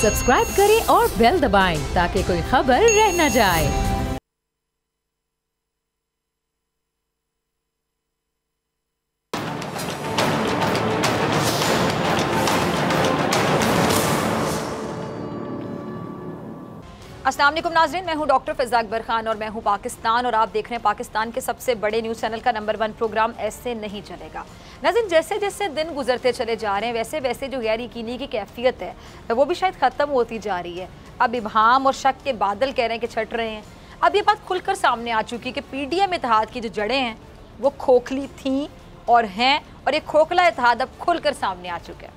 Subscribe करें और bell दबाएं ताकि कोई खबर रह न जाए। अस्सलाम वालेकुम नाज़रीन, मैं हूं डॉक्टर फ़िज़ा अकबर खान और मैं हूं पाकिस्तान और आप देख रहे हैं पाकिस्तान के सबसे बड़े न्यूज़ चैनल का नंबर 1 प्रोग्राम ऐसे नहीं चलेगा। नाज़रीन, जैसे जैसे दिन गुजरते चले जा रहे हैं वैसे वैसे जो गैर यकीनी की कैफियत है वो भी शायद ख़त्म होती जा रही है। अब इबहाम और शक के बादल कह रहे हैं कि छट रहे हैं। अब ये बात खुलकर सामने आ चुकी है कि PDM इत्तेहाद की जो जड़ें हैं वो खोखली थीं और हैं, और ये खोखला इत्तेहाद अब खुलकर सामने आ चुका है।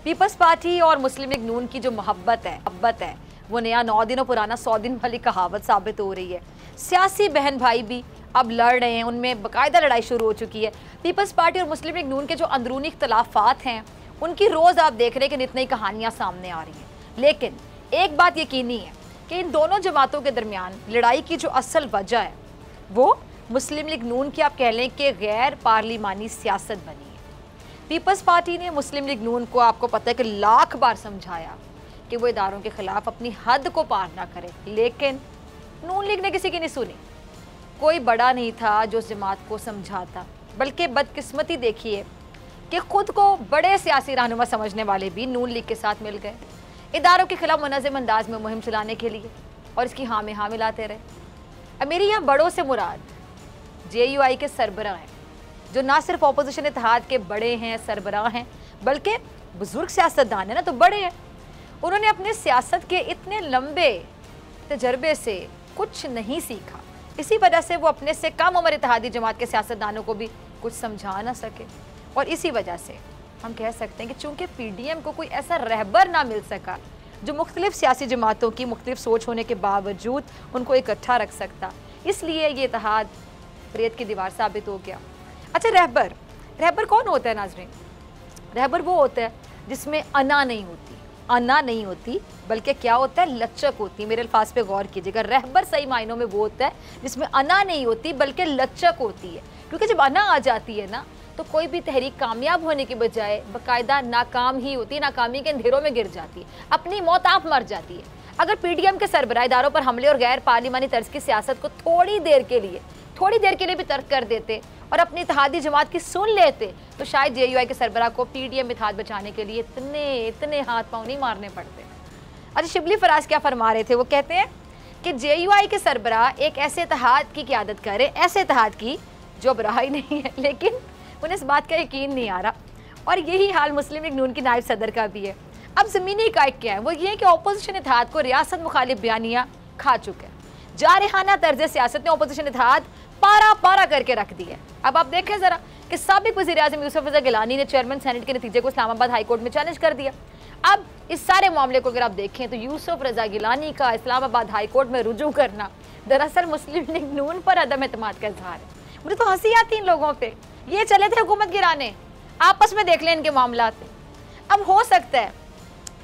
पीपल्स पार्टी और मुस्लिम लीग नून की जो मोहब्बत है वो नया 9 दिनों पुराना 100 दिन वाली कहावत साबित हो रही है। सियासी बहन भाई भी अब लड़ रहे हैं, उनमें बाकायदा लड़ाई शुरू हो चुकी है। पीपल्स पार्टी और मुस्लिम लीग नून के जो अंदरूनी इख्तलाफात हैं उनकी रोज़ आप देख रहे हैं कि नित नई कहानियाँ सामने आ रही हैं। लेकिन एक बात यकीनी है कि इन दोनों जमातों के दरमियान लड़ाई की जो असल वजह है वो मुस्लिम लीग नून की आप कह लें कि गैर पार्लिमानी सियासत बनी है। पीपल्स पार्टी ने मुस्लिम लीग नून को, आपको पता है कि लाख बार समझाया कि वो इदारों के खिलाफ अपनी हद को पार ना करे, लेकिन नून लीग ने किसी की नहीं सुनी। कोई बड़ा नहीं था जो उस जमात को समझाता, बल्कि बदकिस्मती देखिए कि खुद को बड़े सियासी रहनुमा समझने वाले भी नून लीग के साथ मिल गए इदारों के खिलाफ मुनज़्ज़म अंदाज में मुहिम चलाने के लिए, और इसकी हाँ में हाँ मिलाते रहे। अब मेरी यहाँ बड़ों से मुराद JUI के सरबराह हैं, जो ना सिर्फ अपोजिशन इत्तेहाद के बड़े हैं, सरबराह हैं, बल्कि बुजुर्ग सियासतदान है ना, तो बड़े हैं। उन्होंने अपने सियासत के इतने लंबे तजर्बे से कुछ नहीं सीखा, इसी वजह से वो अपने से कम उम्र इत्तेहादी जमात के सियासतदानों को भी कुछ समझा ना सके, और इसी वजह से हम कह सकते हैं कि चूँकि PDM को कोई ऐसा रहबर ना मिल सका जो मुख्तलिफ सियासी जमातों की मुख्तलिफ सोच होने के बावजूद उनको इकट्ठा रख सकता, इसलिए ये इत्तेहाद रेत की दीवार साबित हो गया। अच्छा, रहबर कौन होता है नाज़रीन? रहबर वो होता है जिसमें अना नहीं होती, बल्कि क्या होता है, लचक होती है। मेरे अल्फाज पे गौर कीजिएगा, रहबर सही मायनों में वो होता है जिसमें अना नहीं होती बल्कि लचक होती है। क्योंकि जब अना आ जाती है ना तो कोई भी तहरीक कामयाब होने के बजाय बाकायदा नाकाम ही होती है, नाकामी के अंधेरों में गिर जाती है, अपनी मौत आप मर जाती है। अगर PDM के सरबराह इदारों पर हमले और गैर पार्लिमानी तर्ज की सियासत को थोड़ी देर के लिए भी तर्क कर देते और अपनी इत्तेहादी जमात की सुन लेते तो शायद JUI के सरबराह को PDM इत्तेहाद बचाने के लिए इतने हाथ पाँव नहीं मारने पड़ते। अच्छा, शिबली फराज क्या फरमा रहे थे? वो कहते हैं कि JUI के सरबराह एक ऐसे इत्तेहाद की क़यादत करे, ऐसे इत्तेहाद की जो अब रहा ही नहीं है, लेकिन उन्हें इस बात का यकीन नहीं आ रहा। और यही हाल मुस्लिम लीग नून की नायब सदर का भी है। अब ज़मीनी इकाई क्या है? वो ये कि अपोजिशन इत्तेहाद को रियासत मुखालिफ बयानियाँ खा चुके हैं। जारहाना तर्ज सियासत ने अपोजिशन इत्तेहाद पारा करके रख दी है। अब आप देखें ज़रा कि साबिक वज़ीर-ए-आज़म यूसुफ रज़ा गिलानी ने चेयरमैन सेनेट के नतीजे को इस्लामाबाद हाई कोर्ट में चैलेंज कर दिया। अब इस सारे मामले को अगर आप देखें तो यूसुफ रज़ा गिलानी का इस्लामाबाद हाई कोर्ट में रुजू करना दरअसल मुस्लिम लीग नून पर अदम एतमाद का इजहार है। मुझे तो हंसी आती इन लोगों पर। ये चले थे हुकूमत गिराने, आपस में देख लें इनके मामला। अब हो सकता है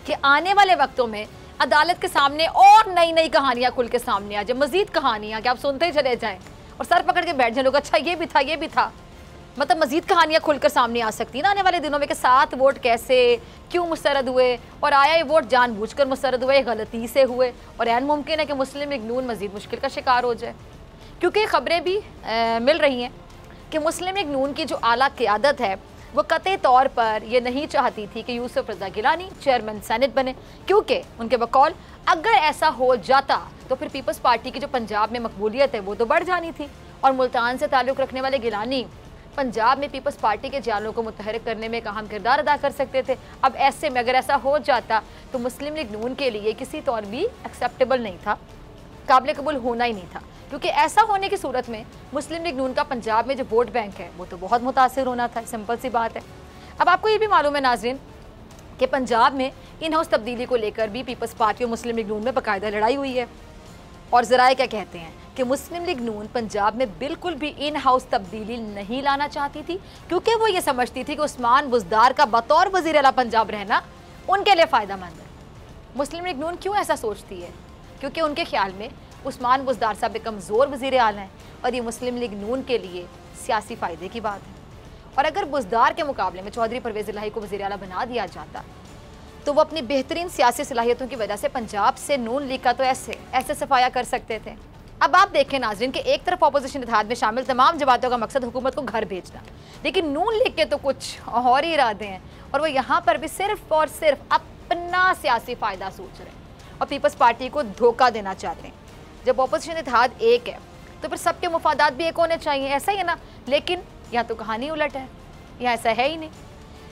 कि आने वाले वक्तों में अदालत के सामने और नई कहानियाँ खुल के सामने आ जाए, मजीद कहानियाँ कि आप सुनते ही चले जाएँ और सर पकड़ के बैठ जाए लोग, अच्छा ये भी था। मतलब मजीद कहानियाँ खुलकर सामने आ सकती है ना आने वाले दिनों में कि 7 वोट कैसे क्यों मुस्तरद हुए, और आया ये वोट जानबूझकर मुस्तरद हुए, गलती से हुए, और ऐन मुमकिन है कि मुस्लिम लीग नून मजीद मुश्किल का शिकार हो जाए। क्योंकि खबरें भी मिल रही हैं कि मुस्लिम लीग नून की जो आला क़यादत है वो कतई तौर पर ये नहीं चाहती थी कि यूसुफ रज़ा गिलानी चेयरमैन सेनेट बने, क्योंकि उनके बकौल अगर ऐसा हो जाता तो फिर पीपल्स पार्टी की जो पंजाब में मकबूलियत है वो तो बढ़ जानी थी, और मुल्तान से ताल्लुक़ रखने वाले गिलानी पंजाब में पीपल्स पार्टी के जालों को मुतहरिक करने में एक अहम किरदार अदा कर सकते थे। अब ऐसे में अगर ऐसा हो जाता तो मुस्लिम लीग नून के लिए किसी तौर भी एक्सेप्टेबल नहीं था, काबिल कबूल होना ही नहीं था, क्योंकि ऐसा होने की सूरत में मुस्लिम लीग नून का पंजाब में जो वोट बैंक है वो तो बहुत मुतासिर होना था। सिंपल सी बात है। अब आपको ये भी मालूम है नाज़रीन कि पंजाब में इन हाउस तब्दीली को लेकर भी पीपल्स पार्टी और मुस्लिम लीग नून में बाकायदा लड़ाई हुई है, और ज़राए क्या कहते हैं कि मुस्लिम लीग नून पंजाब में बिल्कुल भी इन हाउस तब्दीली नहीं लाना चाहती थी, क्योंकि वो ये समझती थी कि उस्मान बुज़दार का बतौर वज़ीर आला पंजाब रहना उनके लिए फ़ायदेमंद है। मुस्लिम लीग नून क्यों ऐसा सोचती है? क्योंकि उनके ख्याल में उस्मान बुज़दार साहब एक कमज़ोर वज़ीर आला हैं, और ये मुस्लिम लीग नून के लिए सियासी फ़ायदे की बात है। और अगर बुज़दार के मुकाबले में चौधरी परवेज़ इलाही को वज़ीर आला बना दिया जाता तो वो अपनी बेहतरीन सियासी सलाहियतों की वजह से पंजाब से नून लीग का तो ऐसे सफाया कर सकते थे। अब आप देखें नाज़रीन कि एक तरफ अपोजिशन इत्तेहाद में शामिल तमाम जमातों का मकसद हुकूमत को घर भेजना, लेकिन नून लीग के तो कुछ और ही इरादे हैं और वो यहाँ पर भी सिर्फ और सिर्फ अपना सियासी फ़ायदा सोच रहे हैं और पीपल्स पार्टी को धोखा देना चाहते हैं। जब अपोजिशन इत्तेहाद एक है तो फिर सबके मुफादात भी एक होने चाहिए, ऐसा ही है ना। लेकिन यहाँ तो कहानी उलट है, यहाँ ऐसा है ही नहीं।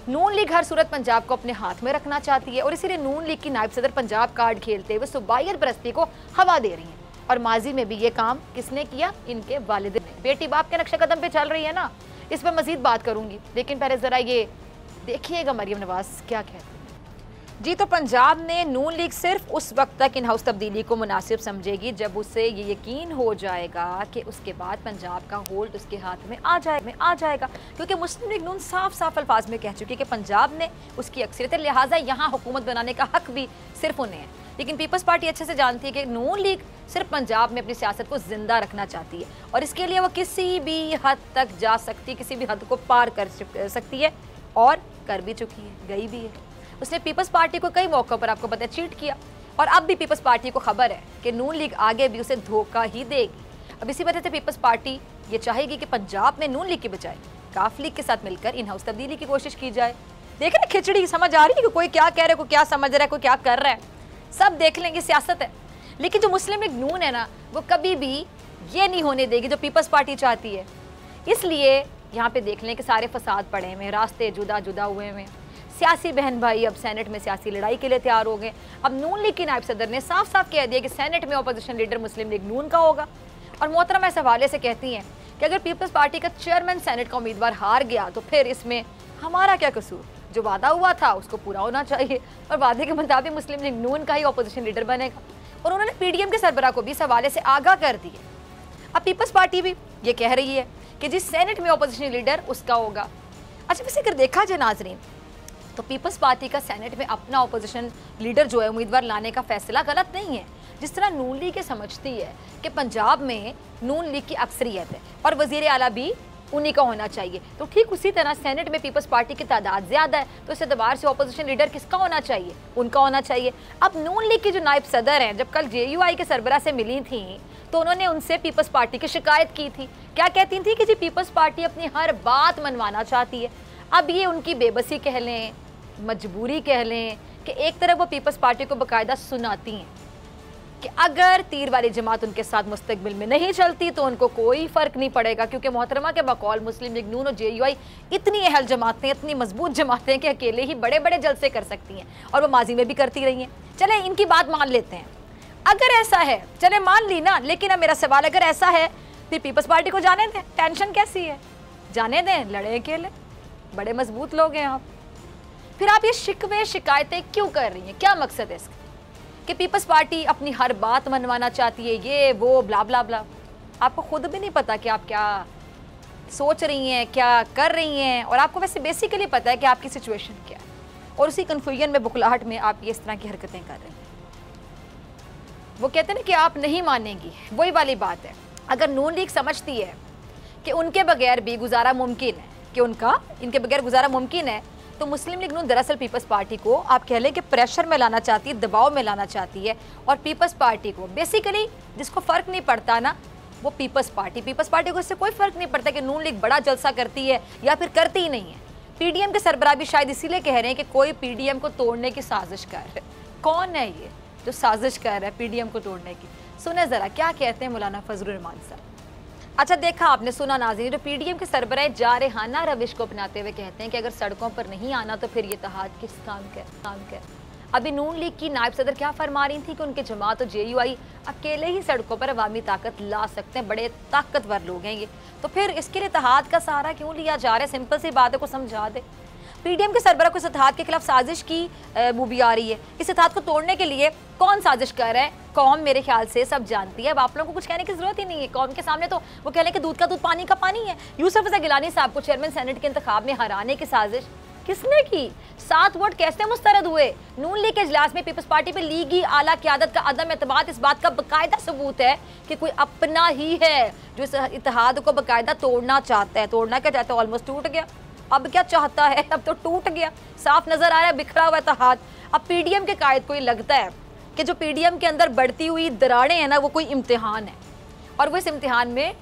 नून लीग हर सूरत पंजाब को अपने हाथ में रखना चाहती है और इसीलिए नून लीग की नायब सदर पंजाब कार्ड खेलते हुए सूबाइयत परस्ती को हवा दे रही हैं। और माजी में भी ये काम किसने किया? इनके वालिद ने। बेटी बाप के नक्शे कदम पे चल रही है ना, इस पर मजीद बात करूंगी, लेकिन पहले जरा ये देखिएगा मरियम नवाज क्या कहती है। जी, तो पंजाब ने नून लीग सिर्फ उस वक्त तक इन हाउस तब्दीली को मुनासिब समझेगी जब उसे ये यकीन हो जाएगा कि उसके बाद पंजाब का होल्ड उसके हाथ में आ जाएगा, क्योंकि मुस्लिम लीग नून साफ साफ अल्फाज में कह चुकी है कि पंजाब ने उसकी अक्सरियत, लिहाजा यहाँ हुकूमत बनाने का हक भी सिर्फ उन्हें है। लेकिन पीपल्स पार्टी अच्छे से जानती है कि नून लीग सिर्फ पंजाब में अपनी सियासत को जिंदा रखना चाहती है और इसके लिए वो किसी भी हद तक जा सकती है, किसी भी हद को पार कर सकती है और कर भी चुकी है, गई भी है। उसने पीपल्स पार्टी को कई मौक़ों पर, आपको पता है, चीट किया और अब भी पीपल्स पार्टी को खबर है कि नून लीग आगे भी उसे धोखा ही देगी। अब इसी वजह से पीपल्स पार्टी ये चाहेगी कि पंजाब में नून लीग के बजाय काफ लीग के साथ मिलकर इन हाउस तब्दीली की कोशिश की जाए। देख रहे खिचड़ी समझ आ रही है कि कोई क्या कह रहा है, कोई क्या समझ रहा है, कोई क्या कर रहा है, सब देख लेंगे, सियासत है। लेकिन जो मुस्लिम लीग नून है ना, वो कभी भी ये नहीं होने देगी जो पीपल्स पार्टी चाहती है। इसलिए यहाँ पे देख लें कि सारे फसाद पड़े हुए, रास्ते जुदा जुदा हुए हैं, सियासी बहन भाई अब सेनेट में सियासी लड़ाई के लिए तैयार हो गए। अब नून लीग की नायब सदर ने साफ साफ कह दिया कि सेनेट में अपोजिशन लीडर मुस्लिम लीग नून का होगा और मोहतरमा इस हवाले से कहती हैं कि अगर पीपल्स पार्टी का चेयरमैन सेनेट का उम्मीदवार हार गया तो फिर इसमें हमारा क्या कसूर, जो वादा हुआ था उसको पूरा होना चाहिए और वादे के मुताबिक मुस्लिम लीग नून का ही अपोजिशन लीडर बनेगा। और उन्होंने पीडीएम के सरबराह को भी इस हवाले से आगाह कर दिया। अब पीपल्स पार्टी भी ये कह रही है कि जिस सेनेट में अपोजिशन लीडर उसका होगा। अच्छा, वैसे अगर देखा जाए नाजरीन, तो पीपल्स पार्टी का सेनेट में अपना अपोजिशन लीडर जो है उम्मीदवार लाने का फैसला गलत नहीं है। जिस तरह नून लीग समझती है कि पंजाब में नून लीग की अक्सरियत है और वजीर आला भी उन्हीं का होना चाहिए, तो ठीक उसी तरह सेनेट में पीपल्स पार्टी की तादाद ज़्यादा है, तो इस एतबार से अपोजिशन लीडर किसका होना चाहिए? उनका होना चाहिए। अब नून लीग की जो नायब सदर हैं, जब कल JUI के सरबराह से मिली थी तो उन्होंने उनसे पीपल्स पार्टी की शिकायत की थी। क्या कहती थी कि जी पीपल्स पार्टी अपनी हर बात मनवाना चाहती है। अब ये उनकी बेबसी कह लें, मजबूरी कह लें कि एक तरफ वो पीपल्स पार्टी को बाकायदा सुनाती हैं कि अगर तीर वाली जमात उनके साथ मुस्तकबिल में नहीं चलती तो उनको कोई फ़र्क नहीं पड़ेगा, क्योंकि मोहतरमा के बकौल मुस्लिम लीग नून और JUI इतनी अहल जमातें, इतनी मजबूत जमातें कि अकेले ही बड़े बड़े जलसे कर सकती हैं और वो माजी में भी करती रही हैं। चले इनकी बात मान लेते हैं, अगर ऐसा है, चले मान ली ना, लेकिन अब मेरा सवाल, अगर ऐसा है फिर पीपल्स पार्टी को जाने दें, टेंशन कैसी है, जाने दें, लड़े अकेले, बड़े मजबूत लोग हैं आप। फिर आप ये शिकवे शिकायतें क्यों कर रही हैं? क्या मकसद है इसका कि पीपल्स पार्टी अपनी हर बात मनवाना चाहती है, ये वो ब्ला ब्ला ब्ला। आपको खुद भी नहीं पता कि आप क्या सोच रही हैं, क्या कर रही हैं, और आपको वैसे बेसिकली पता है कि आपकी सिचुएशन क्या है, और उसी कन्फ्यूजन में, बुखलाहट में आप ये इस तरह की हरकतें कर रही हैं। वो कहते हैं ना कि आप नहीं मानेंगी, वही वाली बात है। अगर नून लीग समझती है कि उनके बगैर भी गुजारा मुमकिन है, कि इनके बगैर गुजारा मुमकिन है, तो मुस्लिम लीग नून दरअसल पीपल्स पार्टी को आप कह लें कि प्रेशर में लाना चाहती है, दबाव में लाना चाहती है। और पीपल्स पार्टी को बेसिकली जिसको फ़र्क नहीं पड़ता ना, वो पीपल्स पार्टी को इससे कोई फ़र्क नहीं पड़ता कि नून लीग बड़ा जलसा करती है या फिर करती ही नहीं है। पीडीएम के सरबराह भी शायद इसीलिए कह रहे हैं कि कोई पीडीएम को तोड़ने की साजिश कर रहे। कौन है ये जो साजिश कर रहा है पीडीएम को तोड़ने की? सुने ज़रा क्या कहते हैं मौलाना फजलुर रहमान साहब। अच्छा, देखा आपने, सुना नाज़रीन, जो पीडीएम के सरबराह जारहाना रविश को अपनाते हुए कहते हैं कि अगर सड़कों पर नहीं आना तो फिर ये इत्तेहाद किस काम का। अभी नून लीग की नायब सदर क्या फरमा रही थी कि उनके जमात और JUI अकेले ही सड़कों पर अवामी ताकत ला सकते हैं, बड़े ताकतवर लोग हैं ये, तो फिर इसके लिए इत्तेहाद का सहारा क्यों लिया जा रहा है? सिंपल सी बात है, को समझा दे। पीडीएम के सरबराह को इस इत्तेहाद के खिलाफ साजिश की मूवी आ रही है। इस इत्तेहाद को तोड़ने के लिए कौन साजिश कर रहा है? कौम मेरे ख्याल से सब जानती है। अब आप लोगों को कुछ कहने की जरूरत ही नहीं है। कौम के सामने तो वो कह रहे हैं कि दूध का दूध पानी का पानी है। यूसुफ रज़ा गिलानी साहब को चेयरमैन सेनेट के इंतखाब में हराने की साजिश किसने की? 7 वोट कैसे मुस्तरद हुए? नून लीग के इजलास में पीपल्स पार्टी पे लीगी आला क़यादत का अदम एतमाद इस बात का बाकायदा सबूत है कि कोई अपना ही है जो इस इत्तेहाद को बाकायदा तोड़ना चाहता है। तोड़ना क्या चाहता है? ऑलमोस्ट टूट गया। अब क्या चाहता है? अब तो टूट गया, साफ नजर आ रहा है, बिखरा हुआ इत्तेहाद। अब पीडीएम के कायद को ये लगता है कि जो पीडीएम के अंदर बढ़ती हुई दरारें हैं ना, वो कोई इम्तिहान है और वो इस इम्तिहान में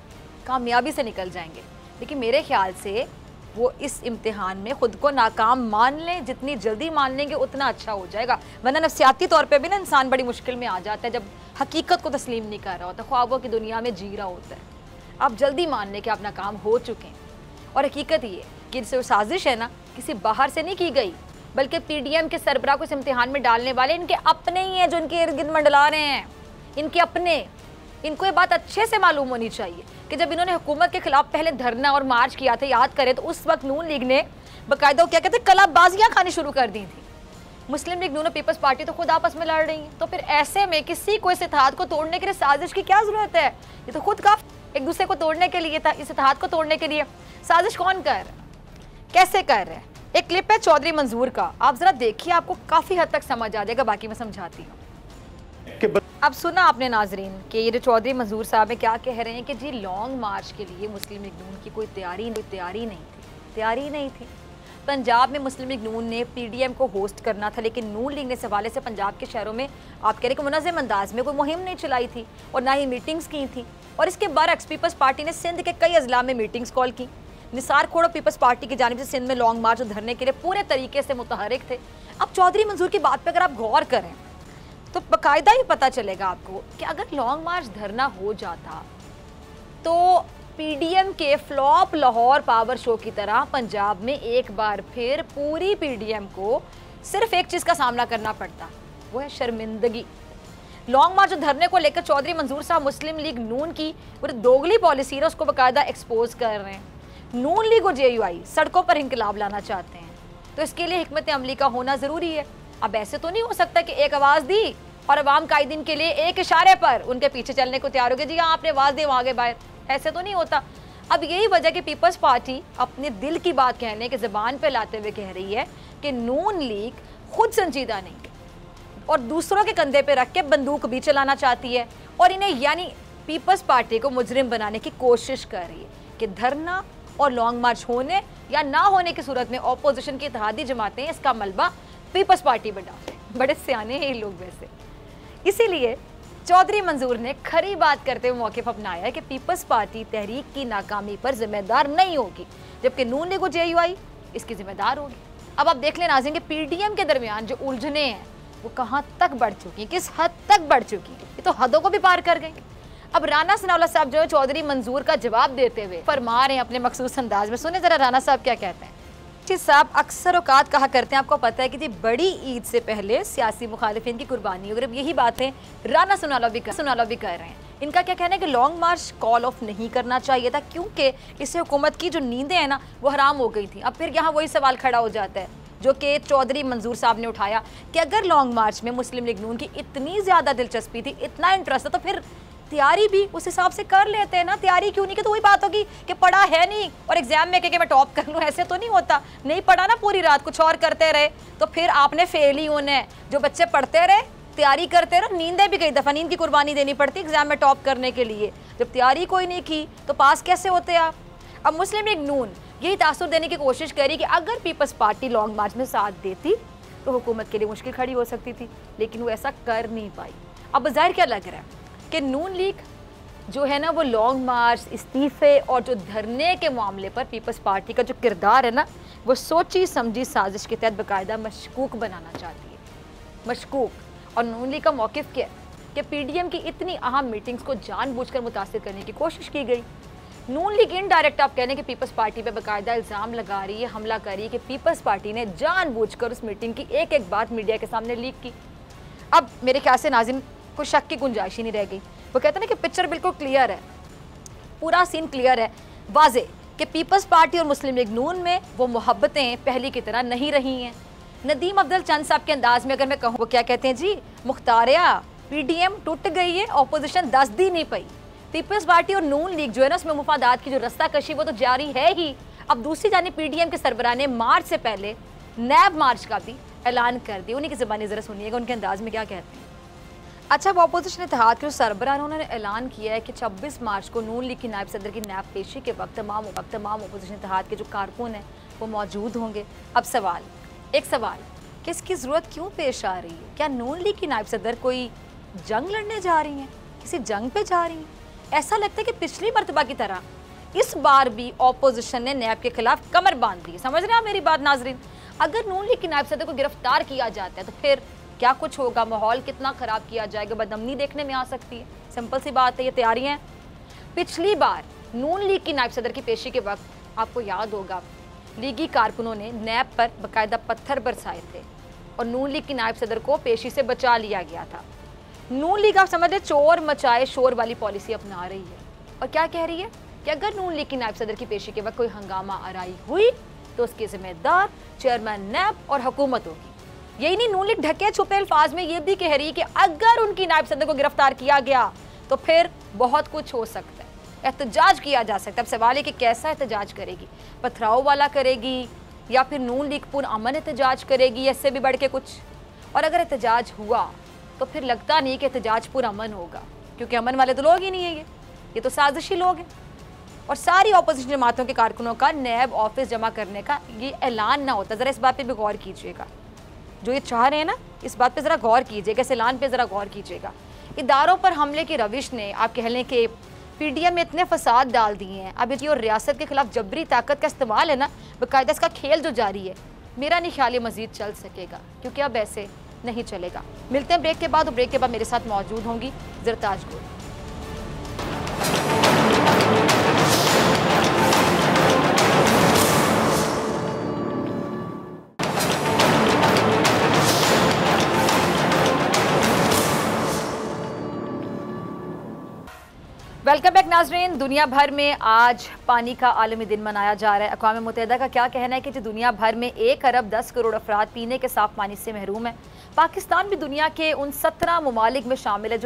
कामयाबी से निकल जाएंगे। लेकिन मेरे ख्याल से वो इस इम्तिहान में खुद को नाकाम मान लें, जितनी जल्दी मान लेंगे उतना अच्छा हो जाएगा। वरना नफ्सियाती तौर पे भी ना इंसान बड़ी मुश्किल में आ जाता है जब हकीकत को तस्लीम नहीं कर रहा होता, ख्वाबों की दुनिया में जी रहा होता है। आप जल्दी मान लें कि आप नाकाम हो चुके हैं। और हकीकत ये कि जो साजिश है ना, किसी बाहर से नहीं की गई, बल्कि पीडीएम के सरबराह को इस इम्तिहान में डालने वाले इनके अपने ही हैं जो इनके इर्द गिर्द मंडला रहे हैं। इनके अपने, इनको ये बात अच्छे से मालूम होनी चाहिए कि जब इन्होंने हुकूमत के खिलाफ पहले धरना और मार्च किया था, याद करें तो उस वक्त नून लीग ने बाकायदा क्या कहते हैं कलाबाजियाँ खानी शुरू कर दी थी। मुस्लिम लीग नून और पीपल्स पार्टी तो खुद आपस में लड़ रही है। तो फिर ऐसे में किसी को इस इत्तेहाद को तोड़ने के लिए साजिश की क्या जरूरत है? ये तो खुद का एक दूसरे को तोड़ने के लिए था, इस इत्तेहाद को तोड़ने के लिए। साजिश कौन कर रहा है, कैसे कर रहे हैं? एक क्लिप है चौधरी मंजूर का, आप जरा देखिए, आपको काफी हद तक समझ आ जाएगा, बाकी मैं समझाती हूँ। अब सुना आपने नाजरीन कि ये जो चौधरी मंजूर साहब है क्या कह रहे हैं कि जी लॉन्ग मार्च के लिए मुस्लिम लीग नून की कोई तैयारी नहीं थी। पंजाब में मुस्लिम लीग नून ने पीडीएम को होस्ट करना था, लेकिन नून लीग ने इस हवाले से पंजाब के शहरों में आप कह रहे कि मुनज़्ज़म अंदाज में कोई मुहिम नहीं चलाई थी और ना ही मीटिंग्स की थी। और इसके बरअक्स पीपल्स पार्टी ने सिंध के कई अजला में मीटिंग्स कॉल की। निसार खोड़ो पीपल्स पार्टी की जानिब से सिंध में लॉन्ग मार्च धरने के लिए पूरे तरीके से मुतहरिक थे। अब चौधरी मंजूर की बात पर अगर आप गौर करें तो बाकायदा ही पता चलेगा आपको कि अगर लॉन्ग मार्च धरना हो जाता तो पीडीएम के फ्लॉप लाहौर पावर शो की तरह पंजाब में एक बार फिर पूरी पीडीएम को सिर्फ एक चीज़ का सामना करना पड़ता, वो है शर्मिंदगी। लॉन्ग मार्च धरने को लेकर चौधरी मंजूर साहब मुस्लिम लीग नून की वो दोगली पॉलिसी है उसको बाकायदा एक्सपोज कर रहे हैं। नून लीग और जेयूआई सड़कों पर इंकलाब लाना चाहते हैं, तो इसके लिए हिकमत अमली का होना ज़रूरी है। अब ऐसे तो नहीं हो सकता कि एक आवाज़ दी और अवाम कायदीन के लिए एक इशारे पर उनके पीछे चलने को तैयार हो गए, जी हाँ आपने आवाज़ दी वहाँ गए बाहर, ऐसे तो नहीं होता। अब यही वजह कि पीपल्स पार्टी अपने दिल की बात कहने की ज़बान पे लाते हुए कह रही है कि नून लीग खुद संजीदा नहीं और दूसरों के कंधे पे रख के बंदूक भी चलाना चाहती है और इन्हें यानी पीपल्स पार्टी को मुजरिम बनाने की कोशिश कर रही है कि धरना और लॉन्ग मार्च होने या ना होने की सूरत में अपोजिशन की इत्तेहादी जमातें इसका मलबा पीपल्स पार्टी में डालें। बड़े सियाने हैं ये लोग वैसे। इसीलिए चौधरी मंजूर ने खरी बात करते हुए मौक़िफ़ अपनाया है कि पीपल्स पार्टी तहरीक की नाकामी पर जिम्मेदार नहीं होगी, जबकि नून लीग और जेयूआई इसकी जिम्मेदार होगी। अब आप देख लें नाज़रीन कि पीडीएम के दरमियान जो उलझने हैं वो कहाँ तक बढ़ चुकी, किस हद तक बढ़ चुकी, ये तो हदों को भी पार कर गई। अब राना सनाउल्लाह साहब जो है चौधरी मंजूर का जवाब देते हुए फरमा रहे हैं अपने मखसूस अंदाज में। सुने जरा राना साहब क्या कहते हैं। जी साहब अक्सर औकात कहा करते हैं, आपको पता है कि बड़ी ईद से पहले सियासी मुखालिफिन की कुर्बानी, और अब यही बातें राना सनाउल्लाह भी कर रहे हैं। इनका क्या कहना है कि लॉन्ग मार्च कॉल ऑफ नहीं करना चाहिए था क्योंकि इससे हुकूमत की जो नींदें हैं ना वो हराम हो गई थी। अब फिर यहाँ वही सवाल खड़ा हो जाता है जो कि चौधरी मंजूर साहब ने उठाया कि अगर लॉन्ग मार्च में मुस्लिम लीग नून की इतनी ज़्यादा दिलचस्पी थी, इतना इंटरेस्ट है, तो फिर तैयारी भी उस हिसाब से कर लेते हैं ना। तैयारी क्यों नहीं की? तो वही बात होगी कि पढ़ा है नहीं और एग्जाम में कह मैं टॉप कर लूँ, ऐसे तो नहीं होता। नहीं पढ़ा ना पूरी रात, कुछ और करते रहे तो फिर आपने फेल ही होना है। जो बच्चे पढ़ते रहे, तैयारी करते रहे, नींदें भी कई दफ़ा नींद की कुर्बानी देनी पड़ती एग्जाम में टॉप करने के लिए। जब तैयारी कोई नहीं की तो पास कैसे होते आप? अब मुस्लिम लीग नून यही तासुर देने की कोशिश करी कि अगर पीपल्स पार्टी लॉन्ग मार्च में साथ देती तो हुकूमत के लिए मुश्किल खड़ी हो सकती थी, लेकिन वो ऐसा कर नहीं पाई। अब ज़ाहिर क्या लग रहा है कि नून लीग जो है ना वो लॉन्ग मार्च, इस्तीफ़े और जो धरने के मामले पर पीपल्स पार्टी का जो किरदार है ना वो सोची समझी साजिश के तहत बाकायदा मशकूक बनाना चाहती है। मशकूक। और नून लीग का मौक़िफ़ क्या है कि पीडीएम की इतनी अहम मीटिंग्स को जानबूझकर मुतासिर करने की कोशिश की गई। नून लीग इनडायरेक्ट आप कहने कि पीपल्स पार्टी पे बाकायदा इल्ज़ाम लगा रही है, हमला कर रही है कि पीपल्स पार्टी ने जानबूझकर उस मीटिंग की एक एक बात मीडिया के सामने लीक की। अब मेरे ख्याल से नाज़रीन कोई शक की गुंजाइश ही नहीं रह गई। वो कहते हैं ना कि पिक्चर बिल्कुल क्लियर है, पूरा सीन क्लियर है, वाज़े कि पीपल्स पार्टी और मुस्लिम लीग नून में वो मोहब्बतें पहले की तरह नहीं रही हैं। नदीम अफजल चंद साहब के अंदाज में अगर मैं कहूँ, वो क्या कहते हैं जी, मुख्तारिया पीडीएम टूट गई है, ऑपोजिशन 10 दी नहीं पाई। पीपल्स पार्टी और नून लीग जो है ना उसमें मुफादात की जो रास्ता कशी वो तो जारी है ही। अब दूसरी जानिब पीडीएम के सरबराह ने मार्च से पहले नैब मार्च का भी ऐलान कर दिया। उन्हीं की ज़बानी ज़रा सुनिएगा उनके अंदाज में क्या कहते हैं। अच्छा, वो अपोजिशन इत्तेहाद के सरबराह ने उन्होंने ऐलान किया है कि 26 मार्च को नून लीग की नायब सदर की नैब पेशी के वक्त तमाम अपोजिशन इत्तेहाद के जो कारकुन हैं वो मौजूद होंगे। अब एक सवाल कि इसकी ज़रूरत क्यों पेश आ रही है? क्या नून लीग की नायब सदर कोई जंग लड़ने जा रही हैं, किसी जंग पे जा रही हैं? ऐसा लगता है कि पिछली मरतबा की तरह इस बार भी ऑपोजिशन ने नैब के खिलाफ कमर बांध ली। समझ रहे हैं आप मेरी बात नाजरीन? अगर नून लीग की नायब सदर को गिरफ्तार किया जाता है तो फिर क्या कुछ होगा, माहौल कितना ख़राब किया जाएगा, बदअमनी देखने में आ सकती है। सिंपल सी बात है, ये तैयारियाँ हैं। पिछली बार नून लीग की नायब सदर की पेशी के वक्त आपको याद होगा लीगी कारकुनों ने नैब पर बाकायदा पत्थर बरसाए थे और नून लीग की नायब सदर को पेशी से बचा लिया गया था। नून लीग आप समझ रहे चोर मचाए शोर वाली पॉलिसी अपना रही है और क्या कह रही है कि अगर नून लीग की नायब सदर की पेशी के वक्त कोई हंगामा आराई हुई तो उसके जिम्मेदार चेयरमैन नैब और हुकूमत होगी। यही नहीं, नून लीग ढके छुपे अल्फाज में ये भी कह रही है कि अगर उनकी नायब सदर को गिरफ्तार किया गया तो फिर बहुत कुछ हो सकता है, एहतजाज किया जा सकता है। अब सवाल है कि कैसा एहतजाज करेगी, पथराव वाला करेगी या फिर नून लीग पुरअमन एहतजाज करेगी, इससे भी बढ़ के कुछ। और अगर एहतजाज हुआ तो फिर लगता नहीं कि एहतजाज पुरअमन होगा, क्योंकि अमन वाले तो लोग ही नहीं है, ये तो साजिशी लोग हैं। और सारी अपोजिशन जमातों के कारकुनों का नैब ऑफिस जमा करने का ये ऐलान ना होता। ज़रा इस बात पे भी गौर कीजिएगा, जो ये चाह रहे हैं ना, इस बात पे ज़रा गौर कीजिएगा, इस ऐलान पे ज़रा गौर कीजिएगा। इदारों पर हमले की रविश ने आप कह लें कि पीडीएम में इतने फसाद डाल दिए हैं। अब ये और रियासत के खिलाफ जबरी ताकत का इस्तेमाल है ना, बाकायदा इसका खेल जो जारी है, मेरा नहीं ख्याल ये मजीद चल सकेगा, क्योंकि अब ऐसे नहीं चलेगा। मिलते हैं ब्रेक के बाद, और ब्रेक के बाद मेरे साथ मौजूद होंगी ज़रताज गुल। वेलकम बैक नाजरीन। दुनिया भर में आज पानी का आलमी दिन मनाया जा रहा है। अक़वाम मुत्तहिदा का क्या कहना है कि जो दुनिया भर में 1 अरब 10 करोड़ अफराद पीने के साफ पानी से महरूम है। पाकिस्तान भी दुनिया के उन 17 ममालिक में शामिल है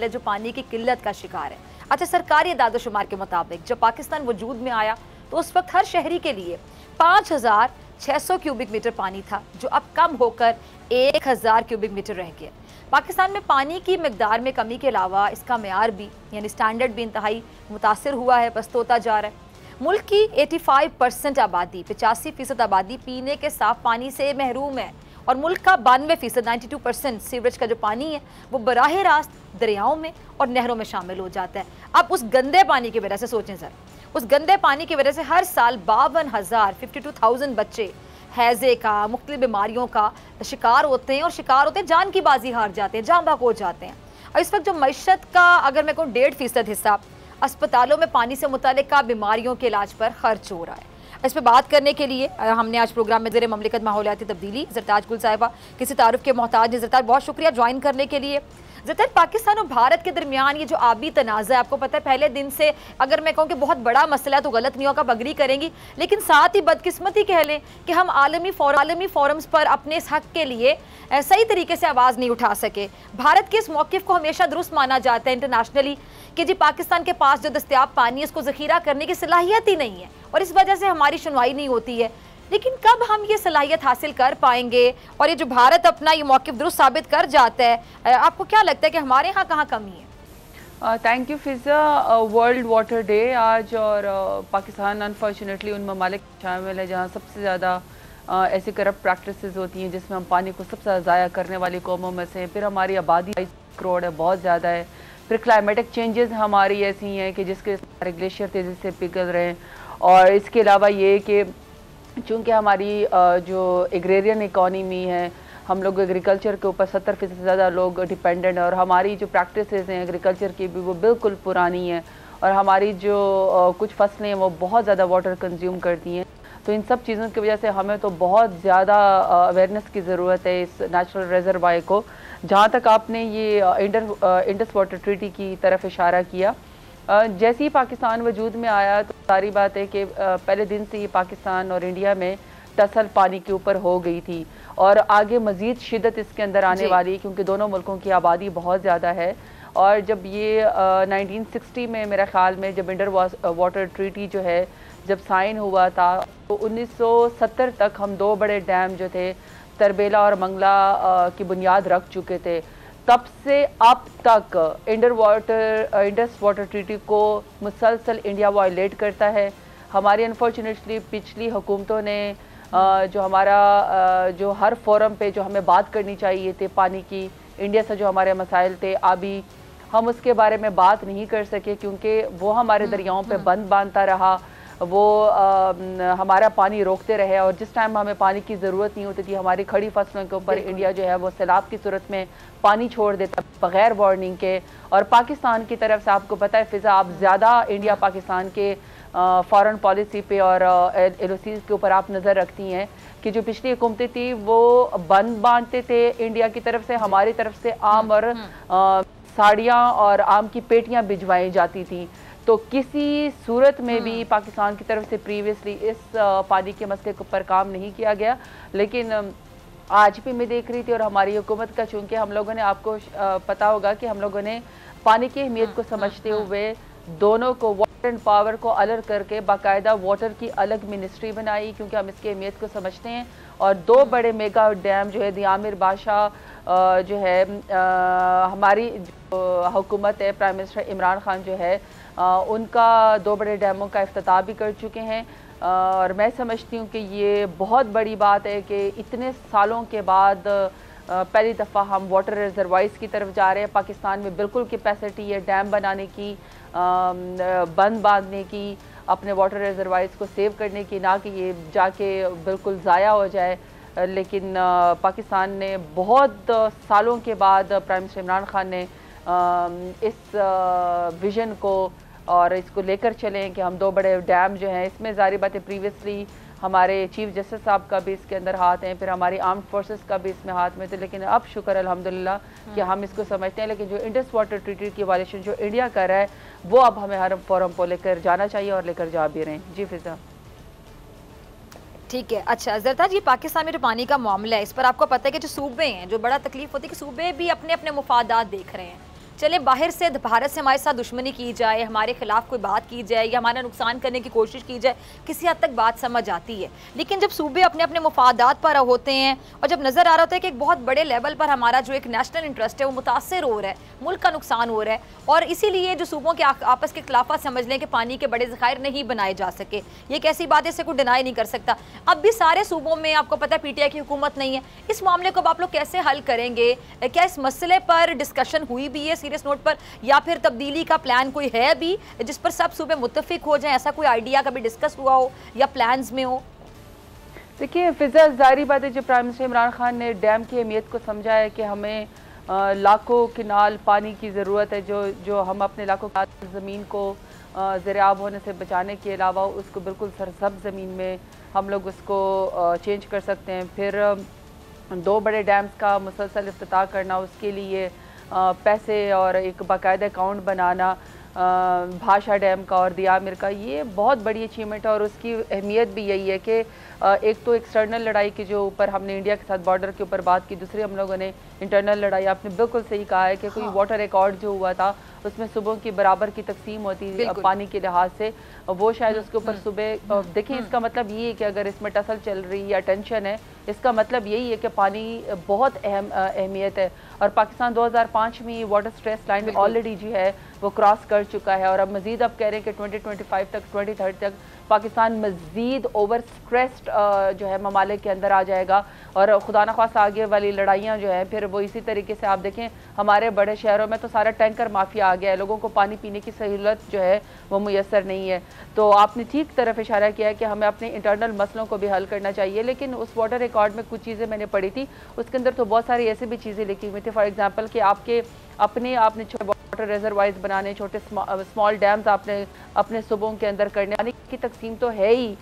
जो पानी की किल्लत का शिकार है। अच्छा, सरकारी इदाद-ओ-शुमार के मुताबिक जब पाकिस्तान वजूद में आया तो उस वक्त हर शहरी के लिए 5600 क्यूबिक मीटर पानी था, जो अब कम होकर 1000 क्यूबिक मीटर रह गया। पाकिस्तान में पानी की मकदार में कमी के अलावा इसका मेयार भी यानी स्टैंडर्ड भी इंतहाई मुतासर हुआ है, पस्त होता जा रहा है। मुल्क की 85% आबादी 85% आबादी पीने के साफ पानी से महरूम है और मुल्क का 92% 92% सीवरेज का जो पानी है वो बराह रास्त दरियाओं में और नहरों में शामिल हो जाता है। अब उस गंदे पानी की वजह से सोचें सर, उस गंदे पानी की वजह से हर साल 52,000 बच्चे हैज़े का, मुख्तलिफ बीमारियों का शिकार होते हैं, जान की बाजी हार जाते हैं, जान बहक हो जाते हैं। और इस वक्त जो मईशत का अगर मैं कहूँ 1.5% हिस्सा अस्पतालों में पानी से मुताल्लिक़ बीमारियों के इलाज पर खर्च हो रहा है। इस पर बात करने के लिए हमने आज प्रोग्राम में ज़ेरे ममलिकत माहौलियाती तब्दीली ज़रताज गुल साहिबा किसी तारुफ के मोहताज हैं। ज़रताज, बहुत शुक्रिया ज्वाइन करने के लिए। ज़रताज, पाकिस्तान और भारत के दरमियान ये जो आबी तनाज़ा है, आपको पता है पहले दिन से अगर मैं कहूँ कि बहुत बड़ा मसला है तो गलत नहीं होगा, आप अग्री करेंगी, लेकिन साथ ही बदकिस्मती कह लें कि हम आलमी फोरम्स पर अपने इस हक़ के लिए सही तरीके से आवाज़ नहीं उठा सके। भारत के इस मौक़िफ़ को हमेशा दुरुस्त माना जाता है इंटरनेशनली कि जी पाकिस्तान के पास जो दस्तयाब पानी है उसको ज़ख़ीरा करने की सलाहियत ही नहीं है और इस वजह से हमारी सुनवाई नहीं होती है। लेकिन कब हम ये सलाहियत हासिल कर पाएंगे और ये जो भारत अपना ये मौक़िफ़ दुरुस्त साबित कर जाता है, आपको क्या लगता है कि हमारे यहाँ कहाँ कमी है? Thank you Fiza. World water day आज, और पाकिस्तान अनफॉर्चुनेटली उन ममालिक शामिल है जहाँ सबसे ज़्यादा ऐसी करप्ट प्रैक्टिसेस होती हैं जिसमें हम पानी को सबसे ज़्यादा ज़ाया करने वाली कौमों में से। फिर हमारी आबादी 22 करोड़ है, बहुत ज़्यादा है। फिर क्लाइमेटिक चेंजेस हमारी ऐसी हैं कि जिसके ग्लेशियर तेज़ी से पिघल रहे हैं। और इसके अलावा ये कि चूँकि हमारी जो एग्रेरियन इकॉनमी है, हम लोग एग्रीकल्चर के ऊपर 70% से ज़्यादा लोग डिपेंडेंट हैं और हमारी जो प्रैक्टिसेस हैं एग्रीकल्चर की भी वो बिल्कुल पुरानी हैं और हमारी जो कुछ फसलें हैं वो बहुत ज़्यादा वाटर कंज्यूम करती हैं। तो इन सब चीज़ों की वजह से हमें तो बहुत ज़्यादा अवेयरनेस की ज़रूरत है इस नेचुरल रिजर्वायर को। जहाँ तक आपने ये इंडस वाटर ट्रीटी की तरफ इशारा किया, जैसे ही पाकिस्तान वजूद में आया तो सारी बात है कि पहले दिन से ही पाकिस्तान और इंडिया में टसल पानी के ऊपर हो गई थी और आगे मज़ीद शिद्दत इसके अंदर आने वाली है क्योंकि दोनों मुल्कों की आबादी बहुत ज़्यादा है। और जब ये 1960 में मेरा ख्याल में जब इंडर वाटर ट्रीटी जो है जब साइन हुआ था तो 1970 तक हम 2 बड़े डैम जो थे तरबेला और मंगला की बुनियाद रख चुके थे। तब से अब तक इंडस वाटर ट्रीटी को मुसलसल इंडिया वायलेट करता है। हमारी अनफॉर्चुनेटली पिछली हुकूमतों ने जो हमारा जो हर फोरम पे जो हमें बात करनी चाहिए थी पानी की, इंडिया से जो हमारे मसाइल थे आबी, हम उसके बारे में बात नहीं कर सके क्योंकि वो हमारे दरियाओं पे बंद बांधता रहा, वो हमारा पानी रोकते रहे और जिस टाइम हमें पानी की ज़रूरत नहीं होती थी हमारी खड़ी फसलों के ऊपर इंडिया जो है वो सैलाब की सूरत में पानी छोड़ देता बग़ैर वार्निंग के। और पाकिस्तान की तरफ से आपको पता है फ़िज़ा, आप ज़्यादा इंडिया पाकिस्तान के फॉरेन पॉलिसी पे और LOCs के ऊपर आप नज़र रखती हैं कि जो पिछली हुकूमतें थी वो बंद बांधते थे इंडिया की तरफ से, हमारी तरफ से आम और साड़ियाँ और आम की पेटियाँ भिजवाई जाती थी। तो किसी सूरत में भी पाकिस्तान की तरफ से प्रीवियसली इस पानी के मसले के ऊपर काम नहीं किया गया। लेकिन आज भी मैं देख रही थी और हमारी हुकूमत का, चूँकि हम लोगों ने, आपको पता होगा कि हम लोगों ने पानी की अहमियत को समझते हुए दोनों को, वाटर एंड पावर को अलग करके बाकायदा वाटर की अलग मिनिस्ट्री बनाई क्योंकि हम इसकी अहमियत को समझते हैं। और 2 बड़े मेगा डैम जो है दी आमिर बादशाह जो है हमारी जो हुकूमत है, प्राइम मिनिस्टर इमरान खान जो है उनका 2 बड़े डैमों का इफ्तिताह भी कर चुके हैं। और मैं समझती हूँ कि ये बहुत बड़ी बात है कि इतने सालों के बाद पहली दफ़ा हम वाटर रिजर्वाइज की तरफ जा रहे हैं। पाकिस्तान में बिल्कुल कैपेसिटी है डैम बनाने की, बंद बांधने की, अपने वाटर रिजर्वाइज को सेव करने की, ना कि ये जाके बिल्कुल ज़ाया हो जाए। लेकिन पाकिस्तान ने बहुत सालों के बाद प्राइम मिनिस्टर इमरान खान ने इस विज़न को और इसको लेकर चलें कि हम 2 बड़े डैम जो हैं, इसमें ज़ाहिर बात है प्रीवियसली हमारे चीफ जस्टिस साहब का भी इसके अंदर हाथ है, फिर हमारी आर्म्ड फोर्सेस का भी इसमें हाथ में थे। लेकिन अब शुक्र अल्हम्दुलिल्लाह कि हम इसको समझते हैं। लेकिन जो इंडस वाटर ट्रीटी की वायलेशन जो इंडिया कर रहा है वो अब हमें हर फोरम को लेकर जाना चाहिए और लेकर जा भी रहे हैं। जी फ़िज़ा। ठीक है, अच्छा ज़रताज, ये पाकिस्तान में जो पानी का मामला है इस पर आपको पता है कि जो सूबे हैं, जो बड़ा तकलीफ होती है कि सूबे भी अपने अपने मुफादात देख रहे हैं। चले बाहर से भारत से हमारे साथ दुश्मनी की जाए, हमारे खिलाफ कोई बात की जाए या हमारा नुकसान करने की कोशिश की जाए, किसी हद तक बात समझ आती है। लेकिन जब सूबे अपने अपने मुफादात पर होते हैं और जब नज़र आ रहा होता है कि एक बहुत बड़े लेवल पर हमारा जो एक नेशनल इंटरेस्ट है वो मुतासर हो रहा है, मुल्क का नुकसान हो रहा है, और इसीलिए जो सूबों के आपस के खिलाफा समझ लें कि पानी के बड़े ज़खायर नहीं बनाए जा सके, ये एक ऐसी बात है, इससे कोई डिनाई नहीं कर सकता। अब भी सारे सूबों में आपको पता है PTI की हुकूमत नहीं है। इस मामले को अब आप लोग कैसे हल करेंगे? क्या इस मसले पर डिस्कशन हुई भी है सीरियस नोट पर, या फिर तब्दीली का प्लान कोई है भी जिस पर सब सूबे मुत्तफिक हो जाएं? ऐसा कोई आइडिया कभी डिस्कस हुआ हो या प्लान्स में हो? देखिए फ़िज़ा, ज़ाहिर बात है जब प्राइम मिनिस्टर इमरान खान ने डैम की अहमियत को समझा है कि हमें लाखों किनाल पानी की ज़रूरत है, जो हम अपने लाखों ज़मीन को ज़ेर-आब होने से बचाने के अलावा उसको बिल्कुल सरसब्ज़ ज़मीन में हम लोग उसको चेंज कर सकते हैं। फिर 2 बड़े डैम्स का मुसलसल इफ्तिताह करना, उसके लिए पैसे और एक बाकायदा अकाउंट बनाना, भाषा डैम का और दी आमिर का, ये बहुत बड़ी अचीवमेंट है। और उसकी अहमियत भी यही है कि एक तो एक्सटर्नल लड़ाई के जो ऊपर हमने इंडिया के साथ बॉर्डर के ऊपर बात की, दूसरी हम लोगों ने इंटरनल लड़ाई, आपने बिल्कुल सही कहा है कि कोई वाटर रिकॉर्ड जो हुआ था उसमें सुबह की बराबर की तकसीम होती पानी के लिहाज से, वो शायद उसके ऊपर सुबह देखिए, इसका मतलब ये है कि अगर इसमें टसल चल रही या टेंशन है, इसका मतलब यही है कि पानी बहुत अहमियत है। और पाकिस्तान 2005 में वाटर स्ट्रेस लाइन ऑलरेडी जो है वो क्रॉस कर चुका है और अब मज़ीद अब कह रहे हैं कि 2025 तक 2030 तक पाकिस्तान मज़ीद ओवर स्ट्रेस्ड जो है ममालिक के अंदर आ जाएगा। और खुदा न ख्वास्ता आगे वाली लड़ाइयाँ जो हैं फिर वो इसी तरीके से, आप देखें हमारे बड़े शहरों में तो सारा टैंकर माफिया आ गया है, लोगों को पानी पीने की सहूलत जो है वो मुयसर नहीं है। तो आपने ठीक तरफ इशारा किया है कि हमें अपने इंटरनल मसलों को भी हल करना चाहिए। लेकिन उस वाटर रिकॉर्ड में कुछ चीज़ें मैंने पढ़ी थी, उसके अंदर तो बहुत सारी ऐसी भी चीज़ें लिखी हुई थी, फॉर एग्जाम्पल कि आपने वाटर रिजर्वाइज बनाने, छोटे स्मॉल डैम्स आपने अपने सूबों के अंदर करने, पानी की तकसीम तो है ही,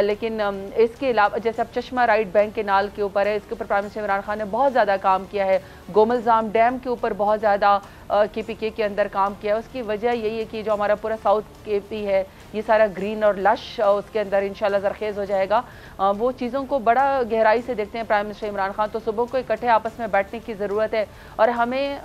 लेकिन इसके अलावा जैसे अब चश्मा राइट बैंक के नाल के ऊपर है, इसके ऊपर प्राइम मिनिस्टर इमरान खान ने बहुत ज़्यादा काम किया है। गोमलजाम डैम के ऊपर बहुत ज़्यादा KPK के अंदर काम किया है। उसकी वजह यही है कि जो हमारा पूरा साउथ KP है ये सारा ग्रीन और लश उसके अंदर इंशाल्लाह ज़रखेज़ हो जाएगा। वो चीज़ों को बड़ा गहराई से देखते हैं प्राइम मिनिस्टर इमरान खान। तो सुबह को इकट्ठे आपस में बैठने की ज़रूरत है और हमें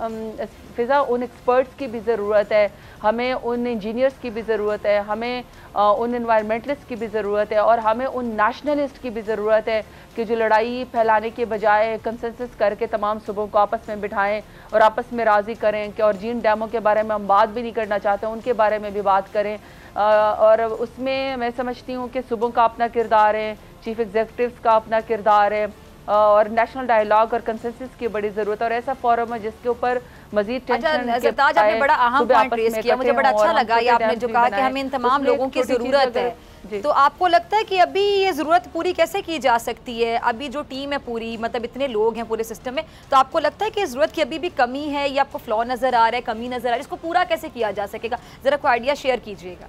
फ़िज़ा उन एक्सपर्ट्स की भी ज़रूरत है, हमें उन इंजीनियर्स की भी ज़रूरत है, हमें उन एनवायरमेंटलिस्ट की भी ज़रूरत है और हमें उन नेशनलिस्ट की भी ज़रूरत है कि जो लड़ाई फैलाने के बजाय कंसेंसस करके तमाम सूबों को आपस आपस में बिठाएं और आपस में राज़ी करें कि, और जिन डैमों के बारे में हम बात भी नहीं करना चाहते उनके बारे में भी बात करें। और उसमें मैं समझती हूँ कि सूबों का अपना किरदार है, चीफ एग्जीक्यूटिव्स का अपना किरदार है, और नेशनल डायलॉग और कंसेंसस की बड़ी ज़रूरत है। और ऐसा फोरम है जिसके ऊपर मजीद टेंशन सरताज, आपने बड़ा अहम पॉइंट रेज किया, मुझे बड़ा अच्छा लगा ये आपने जो कहा कि हमें इन तमाम लोगों की ज़रूरत है। तो आपको लगता है कि अभी ये ज़रूरत पूरी कैसे की जा सकती है? अभी जो टीम है पूरी, मतलब इतने लोग हैं पूरे सिस्टम में, तो आपको लगता है कि ज़रूरत की अभी भी कमी है या आपको फ्लॉ नज़र आ रहा है, कमी नज़र आ रहा है? इसको पूरा कैसे किया जा सकेगा, ज़रा कोई आइडिया शेयर कीजिएगा।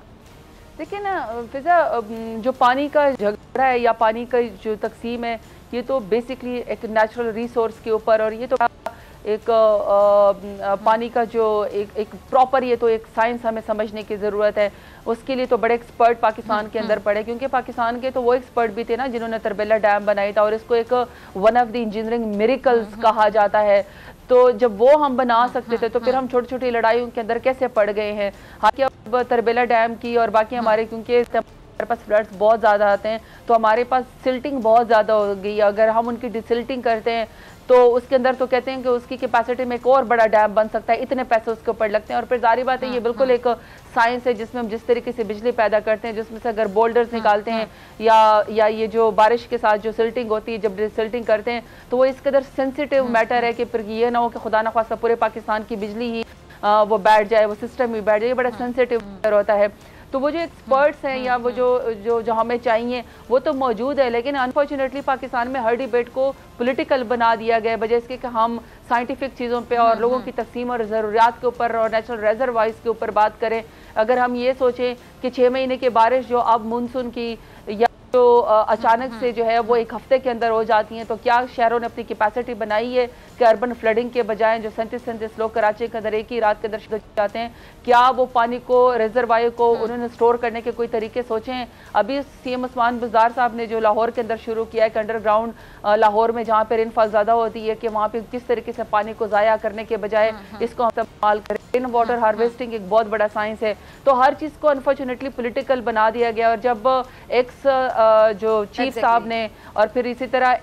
देखिए ना फिजा, जो पानी का झगड़ा है या पानी का जो तकसीम है, ये तो बेसिकली एक नेचुरल रिसोर्स के ऊपर, और ये तो एक पानी का जो एक प्रॉपर, ये तो एक साइंस हमें समझने की ज़रूरत है। उसके लिए तो बड़े एक्सपर्ट पाकिस्तान के अंदर पड़े, क्योंकि पाकिस्तान के तो वो एक्सपर्ट भी थे ना जिन्होंने तरबेला डैम बनाया था, और इसको एक one of the engineering miracles कहा जाता है। तो जब वो हम बना सकते थे तो फिर हम छोटी छोटी लड़ाइयों के अंदर कैसे पड़ गए हैं। हालांकि अब तरबेला डैम की और बाकी हमारे, क्योंकि हमारे पास फ्लड्स बहुत ज़्यादा आते हैं तो हमारे पास सिल्टिंग बहुत ज़्यादा हो गई है। अगर हम उनकी डिसिल्टिंग करते हैं तो उसके अंदर तो कहते हैं कि उसकी कैपेसिटी में एक और बड़ा डैम बन सकता है, इतने पैसे उसके ऊपर लगते हैं। और फिर जारी बात है, ये बिल्कुल एक साइंस है जिसमें हम जिस तरीके से बिजली पैदा करते हैं, जिसमें से अगर बोल्डर्स निकालते हैं या ये जो बारिश के साथ जो सिल्टिंग होती है, जब सिल्टिंग करते हैं तो वो इस कदर सेंसिटिव मैटर है कि फिर ये ना हो कि खुदा न खास्ता पूरे पाकिस्तान की बिजली ही वो बैठ जाए, वो सिस्टम ही बैठ जाए, ये बड़ा सेंसिटिव मैटर होता है। तो वो जो एक्सपर्ट्स हैं या वो जो हमें चाहिए वो तो मौजूद है, लेकिन अनफॉर्चुनेटली पाकिस्तान में हर डिबेट को पॉलिटिकल बना दिया गया, बजाय इसके कि हम साइंटिफिक चीज़ों पे और लोगों की तकसीम और ज़रूरियात के ऊपर और नेचुरल रिजर्वाइज के ऊपर बात करें। अगर हम ये सोचें कि 6 महीने की बारिश जो अब मानसून की या जो अचानक से जो है वो 1 हफ्ते के अंदर हो जाती हैं, तो क्या शहरों ने अपनी कैपेसिटी बनाई है कि अर्बन फ्लडिंग के बजाय जो 37 लोग कराची के अंदर एक ही रात के अंदर जाते हैं, क्या वो पानी को रिजर्वायर को उन्होंने स्टोर करने के कोई तरीके सोचें? अभी सीएम उस्मान बुज़दार साहब ने जो लाहौर के अंदर शुरू किया है कि अंडरग्राउंड लाहौर में जहाँ पर रेनफॉल ज़्यादा होती है कि वहाँ पर किस तरीके से पानी को ज़ाया करने के बजाय इसको हम इस्तेमाल करें। रेन वाटर हार्वेस्टिंग एक बहुत बड़ा साइंस है। तो हर चीज़ को अनफॉर्चुनेटली पॉलिटिकल बना दिया गया। और जब एक्स जो चीफ साहब ने और फिर इसी तरह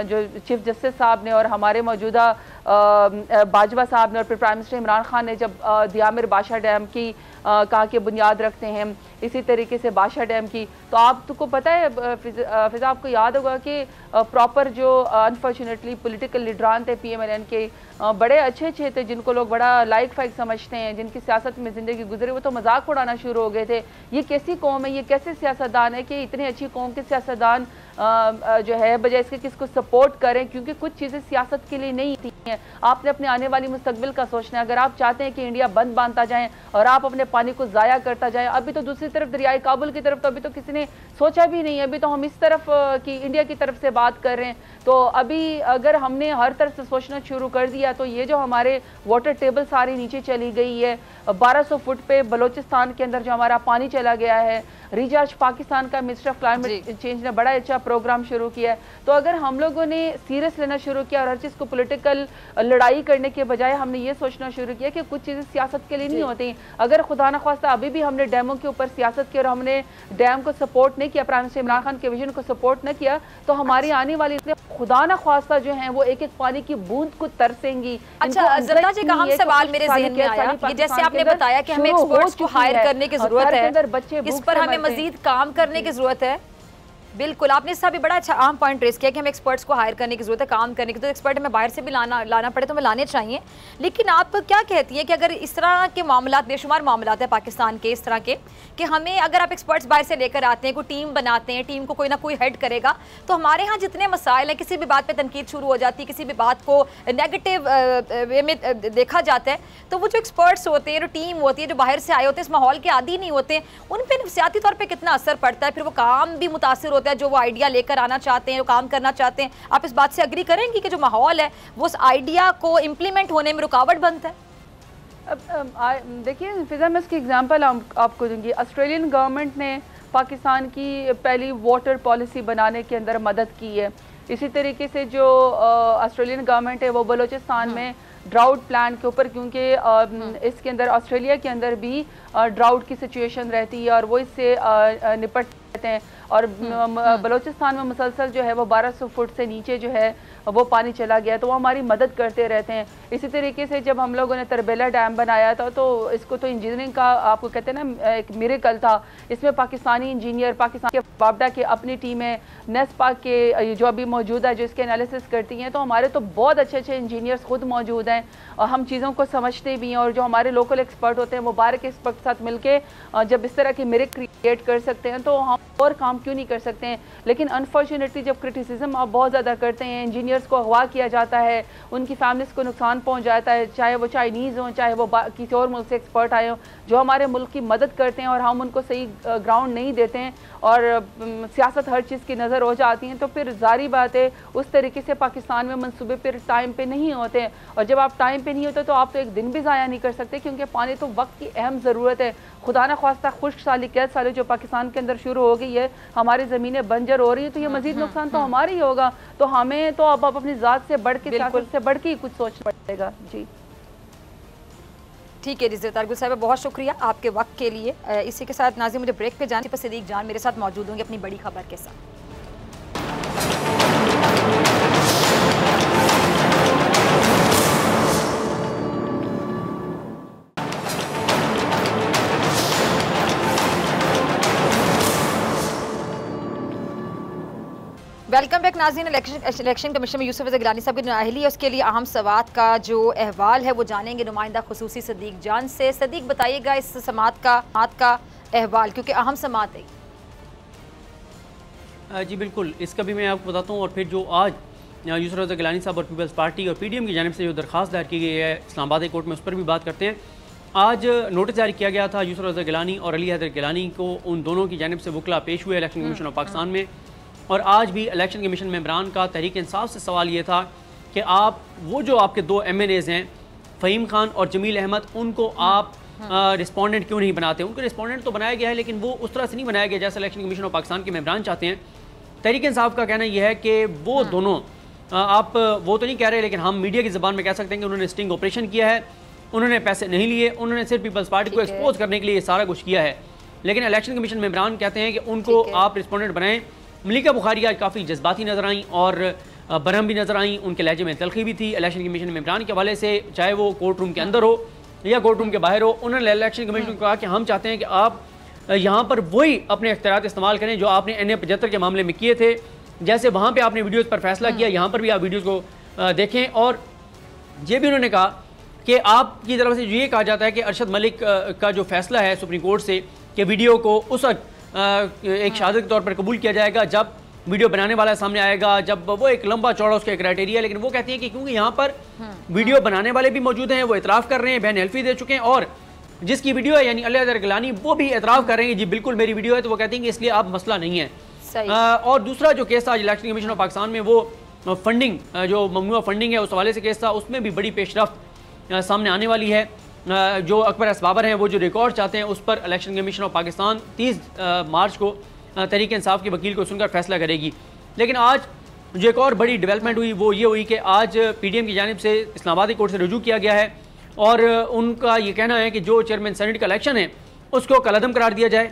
जो चीफ जस्टिस साहब ने और हमारे मौजूदा बाजवा साहब ने और फिर प्राइम मिनिस्टर इमरान खान ने जब दियामिर बादशाह डैम की कहा कि बुनियाद रखते हैं, इसी तरीके से बादशाह डैम की, तो आपको पता है फिजा, आपको याद होगा कि प्रॉपर जो अनफॉर्चुनेटली पॉलिटिकल लीडरान थे PMLN के, बड़े अच्छे थे जिनको लोग बड़ा लाइक फाइक समझते हैं, जिनकी सियासत में ज़िंदगी गुजरी, वो तो मजाक उड़ाना शुरू हो गए थे। ये कैसी कौम है, ये कैसे सियासतदान है कि इतनी अच्छी कौम के सियासतदान जो है बजाय इसके किसको सपोर्ट करें, क्योंकि कुछ चीज़ें सियासत के लिए नहीं थी हैं। आपने अपने आने वाली मुस्तकबिल का सोचना है। अगर आप चाहते हैं कि इंडिया बंद बांधता जाए और आप अपने पानी को ज़ाया करता जाए, अभी तो दूसरी तरफ दरियाई काबुल की तरफ तो अभी तो किसी ने सोचा भी नहीं है, अभी तो हम इस तरफ की इंडिया की तरफ से बात कर रहे हैं। तो अभी अगर हमने हर तरफ से सोचना शुरू कर दिया तो ये जो हमारे वाटर टेबल सारी नीचे चली गई है, 1200 फुट पे बलोचिस्तान के अंदर जो हमारा पानी चला गया है, रिचार्ज पाकिस्तान का मिनिस्टर ऑफ क्लाइमेट चेंज ने बड़ा अच्छा प्रोग्राम शुरू किया है। तो अगर हम लोगों ने सीरियस लेना शुरू किया और हर चीज़ को पॉलिटिकल लड़ाई करने के बजाय हमने ये सोचना शुरू किया कि कुछ चीज़ें सियासत के लिए नहीं होती। अगर खुदा न ख्वास्ता अभी भी हमने डैमों के ऊपर सियासत की और हमने डैम को सपोर्ट नहीं किया, प्राइम मिनिस्टर इमरान खान के विजन को सपोर्ट न किया, तो हमारी आने वाली खुदा न ख्वास्ता जो है वो एक एक पानी की बूंद को तरसेंगी। अच्छा ज़रदा जी का हम सवाल मेरे ज़हन में आया कि जैसे आपने बताया कि हमें एक्सपर्ट्स को हायर करने की जरूरत है, इस पर हमें मजीद काम करने की जरूरत है। बिल्कुल, आपने इसका भी बड़ा अच्छा आम पॉइंट रेस किया कि हमें एक्सपर्ट्स को हायर करने की जरूरत है, काम करने की। तो एक्सपर्ट हमें बाहर से भी लाना पड़े तो हमें लाने चाहिए। लेकिन आप क्या कहती है कि अगर इस तरह के मामला, बेशुमार मामला है पाकिस्तान के इस तरह के, कि हमें अगर आप एक्सपर्ट्स बाहर से लेकर आते हैं, कोई टीम बनाते हैं, टीम को कोई ना कोई हेड करेगा, तो हमारे यहाँ जितने मसाइल हैं, किसी भी बात पर तनकीद शुरू हो जाती है, किसी भी बात को नेगेटिव वे में देखा जाता है, तो वो जो एक्सपर्ट्स होते हैं, जो टीम होती है, जो बाहर से आए होते हैं, इस माहौल के आदी नहीं होते, उन पर नफसियाती तौर पर कितना असर पड़ता है? फिर वो काम भी मुतासिर होता है जो वो आइडिया लेकर आना चाहते हैं, जो काम करना चाहते हैं। आप इस बात से अग्री करेंगी कि जो माहौल है वो उस आइडिया को इम्प्लीमेंट होने में रुकावट बनता है? अब देखिए फिजा, मैं इसकी एग्जांपल आपको दूंगी। ऑस्ट्रेलियन गवर्नमेंट ने पाकिस्तान की पहली वाटर पॉलिसी बनाने के अंदर मदद की है। इसी तरीके से जो ऑस्ट्रेलियन गवर्नमेंट है वो बलोचिस्तान में ड्राउट प्लान के ऊपर, क्योंकि इसके अंदर ऑस्ट्रेलिया के अंदर भी ड्राउट की सिचुएशन रहती है और वो इससे निपट रहते हैं। और बलोचिस्तान में मुसलसल जो है वो 1200 फुट से नीचे जो है वो पानी चला गया, तो वो हमारी मदद करते रहते हैं। इसी तरीके से जब हम लोगों ने तरबेला डैम बनाया था तो इसको तो इंजीनियरिंग का आपको कहते हैं ना एक मिरेकल था। इसमें पाकिस्तानी इंजीनियर, पाकिस्तान के वापडा की अपनी टीम है, नेस्पा के जो अभी मौजूद है जो इसके एनालिसिस करती हैं, तो हमारे तो बहुत अच्छे अच्छे इंजीनियर्स खुद मौजूद हैं और हम चीज़ों को समझते भी हैं। और जो हमारे लोकल एक्सपर्ट होते हैं वो बाहर के एक्सपर्ट के साथ मिलके जब इस तरह के मिरेकल क्रिएट कर सकते हैं तो हम और काम क्यों नहीं कर सकते हैं। लेकिन अनफॉर्चुनेटली जब क्रिटिसिज्म आप बहुत ज़्यादा करते हैं, इंजीनियर्स को अगवा किया जाता है, उनकी फैमिलीज़ को नुकसान पहुंच जाता है, चाहे वो चाइनीज़ हों, चाहे वो किसी और मुल्क से एक्सपर्ट आए हों जो हमारे मुल्क की मदद करते हैं और हम उनको सही ग्राउंड नहीं देते हैं और सियासत हर चीज़ की नज़र हो जाती हैं, तो फिर जारी बात है उस तरीके से पाकिस्तान में मंसूबे फिर टाइम पे नहीं होते हैं। और जब आप टाइम पे नहीं होते तो आप तो एक दिन भी ज़ाया नहीं कर सकते, क्योंकि पानी तो वक्त की अहम ज़रूरत है। खुदा न ख्वास्ता खुश्क साली कैद साली जो पाकिस्तान के अंदर शुरू हो गई है, हमारी ज़मीनें बंजर हो रही है, तो ये मज़ीद नुकसान तो हमारा ही होगा। तो हमें तो अब अपनी ज़ात से बढ़ के, सियासत से बढ़ के ही कुछ सोचना पड़ेगा। जी ठीक है रिज़त अरगुल साहब, बहुत शुक्रिया आपके वक्त के लिए। इसी के साथ नाज़रीन मुझे ब्रेक पे जाने पर सदीक जान मेरे साथ मौजूद होंगे अपनी बड़ी खबर के साथ। वेलकम बैक नाज़रीन। इलेक्शन कमीशन में यूसुफ रज़ा गिलानी साहब की नाअहली है, उसके लिए अहम समाअत का जो अहवाल है वो जानेंगे नुमाइंदा खुसूसी सदीक जान से। सदीक बताइएगा इस समाअत का अहवाल, क्योंकि अहम समाअत है। जी बिल्कुल, इसका भी मैं आपको बताता हूँ। और फिर जो आज यूसुफ रज़ा गिलानी साहब और पीपल्स पार्टी और PDM की जानिब से जो दरख्वास्त दायर की गई है इस्लामाबाद कोर्ट में, उस पर भी बात करते हैं। आज नोटिस जारी किया गया था यूसुफ रज़ा गिलानी और अली हैदर गिलानी को, उन दोनों की जानिब से वकला पेश हुए इलेक्शन कमीशन ऑफ पाकिस्तान में। और आज भी इलेक्शन कमीशन मेंबरान का तहरीक इंसाफ से सवाल ये था कि आप वो जो आपके 2 MNAs हैं फ़हीम खान और जमील अहमद, उनको आप रिस्पोंडेंट क्यों नहीं बनाते। उनको रिस्पोंडेंट तो बनाया गया है लेकिन वो उस तरह से नहीं बनाया गया जैसा इलेक्शन कमीशन ऑफ पाकिस्तान के मेंबरान चाहते हैं। तहरीक इंसाफ का कहना यह है कि वो दोनों आप वो तो नहीं कह रहे, लेकिन हम मीडिया की ज़बान में कह सकते हैं कि उन्होंने स्टिंग ऑपरेशन किया है, उन्होंने पैसे नहीं लिए, उन्होंने सिर्फ पीपल्स पार्टी को एक्सपोज करने के लिए सारा कुछ किया है। लेकिन इलेक्शन कमीशन मेंबरान कहते हैं कि उनको आप रिस्पोंडेंट बनाएं। मलिका बुखारी आज काफ़ी जज्बाती नजर आई और बरहम भी नजर आई, उनके लहजे में तलखी भी थी इलेक्शन कमीशन मेंबरान के हवाले से, चाहे वो कोर्ट रूम के अंदर हो या कोर्ट रूम के बाहर हो। उन्होंने इलेक्शन कमीशन को कहा कि हम चाहते हैं कि आप यहाँ पर वही अपने इख्तियारात इस्तेमाल करें जो आपने NA-75 के मामले में किए थे। जैसे वहाँ पर आपने वीडियोज़ पर फैसला किया, यहाँ पर भी आप वीडियोज़ को देखें। और ये भी उन्होंने कहा कि आपकी तरफ से ये कहा जाता है कि अरशद मलिक का जो फैसला है सुप्रीम कोर्ट से कि वीडियो को उस एक शहादत के तौर पर कबूल किया जाएगा जब वीडियो बनाने वाला सामने आएगा, जब वो एक लंबा चौड़ा उसका क्राइटेरिया। लेकिन वो कहती हैं कि क्योंकि यहाँ पर वीडियो बनाने वाले भी मौजूद हैं, वो इतराफ़ कर रहे हैं, बहन हेल्फी दे चुके हैं, और जिसकी वीडियो है यानी अली हैदर गिलानी वो भी इतराफ़ कर रहे हैं जी बिल्कुल मेरी वीडियो है। तो वो कहती हैं कि इसलिए अब मसला नहीं है। और दूसरा जो केस था आज इलेक्शन कमीशन ऑफ पाकिस्तान में, वो फंडिंग जो ममनुआ फंडिंग है उस हवाले से केस था, उसमें भी बड़ी पेशरफ्त सामने आने वाली है। जो अकबर असबाबर हैं वो जो रिकॉर्ड चाहते हैं उस पर इलेक्शन कमीशन ऑफ पाकिस्तान 30 मार्च को तहरीक इंसाफ के वकील को सुनकर फैसला करेगी। लेकिन आज जो एक और बड़ी डेवलपमेंट हुई वो ये हुई कि आज PDM की जानिब से इस्लामाबाद कोर्ट से रुजू किया गया है और उनका ये कहना है कि जो चेयरमैन सेनेट का इलेक्शन है उसको कलअदम करार दिया जाए।